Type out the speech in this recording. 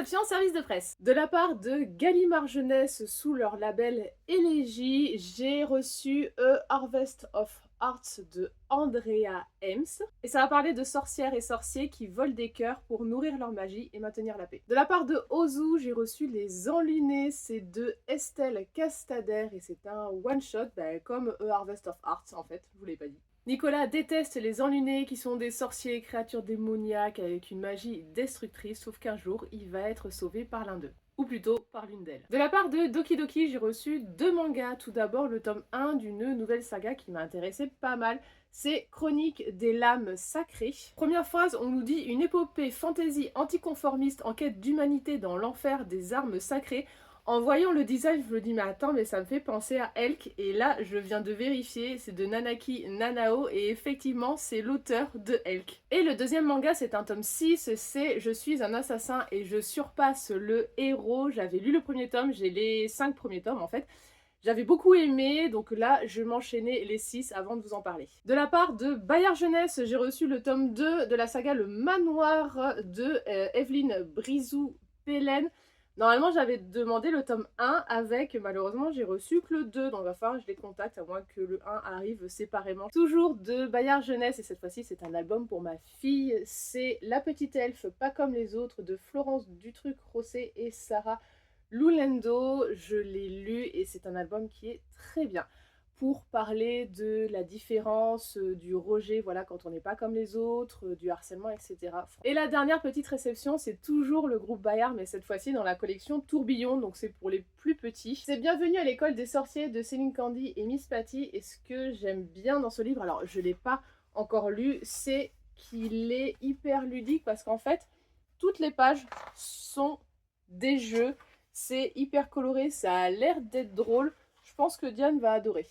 Réception service de presse. De la part de Gallimard Jeunesse sous leur label Élégie, j'ai reçu A Harvest of Arts de Andrea Hems. Et ça va parler de sorcières et sorciers qui volent des cœurs pour nourrir leur magie et maintenir la paix. De la part de Ozu, j'ai reçu Les Enlunés, c'est de Estelle Castader et c'est un one-shot, comme A Harvest of Arts en fait, je vous l'ai pas dit. Nicolas déteste les enlunés qui sont des sorciers, créatures démoniaques avec une magie destructrice, sauf qu'un jour, il va être sauvé par l'un d'eux. Ou plutôt par l'une d'elles. De la part de Doki Doki, j'ai reçu 2 mangas. Tout d'abord, le tome 1 d'une nouvelle saga qui m'a intéressé pas mal. C'est Chronique des lames sacrées. Première phrase, on nous dit une épopée fantasy anticonformiste en quête d'humanité dans l'enfer des armes sacrées. En voyant le design, je me dis mais attends, mais ça me fait penser à Elk, et là je viens de vérifier, c'est de Nanaki Nanao et effectivement c'est l'auteur de Elk. Et le deuxième manga, c'est un tome 6, c'est Je suis un assassin et je surpasse le héros. J'avais lu le premier tome, j'ai les 5 premiers tomes en fait. J'avais beaucoup aimé, donc là je m'enchaînais les 6 avant de vous en parler. De la part de Bayard Jeunesse, j'ai reçu le tome 2 de la saga Le Manoir de Evelyne Brizou-Pellen. Normalement, j'avais demandé le tome 1 avec, malheureusement, j'ai reçu que le 2, donc il va falloir que je les contacte à moins que le 1 arrive séparément. Toujours de Bayard Jeunesse, et cette fois-ci, c'est un album pour ma fille. C'est La Petite Elfe, pas comme les autres, de Florence Dutruc-Rosset et Sarah Lulendo. Je l'ai lu et c'est un album qui est très bien pour parler de la différence, du rejet, voilà, quand on n'est pas comme les autres, du harcèlement, etc. Et la dernière petite réception, c'est toujours le groupe Bayard, mais cette fois-ci dans la collection Tourbillon, donc c'est pour les plus petits. C'est Bienvenue à l'école des sorciers de Céline Candy et Miss Patty, et ce que j'aime bien dans ce livre, alors je ne l'ai pas encore lu, c'est qu'il est hyper ludique, parce qu'en fait, toutes les pages sont des jeux, c'est hyper coloré, ça a l'air d'être drôle, je pense que Diane va adorer.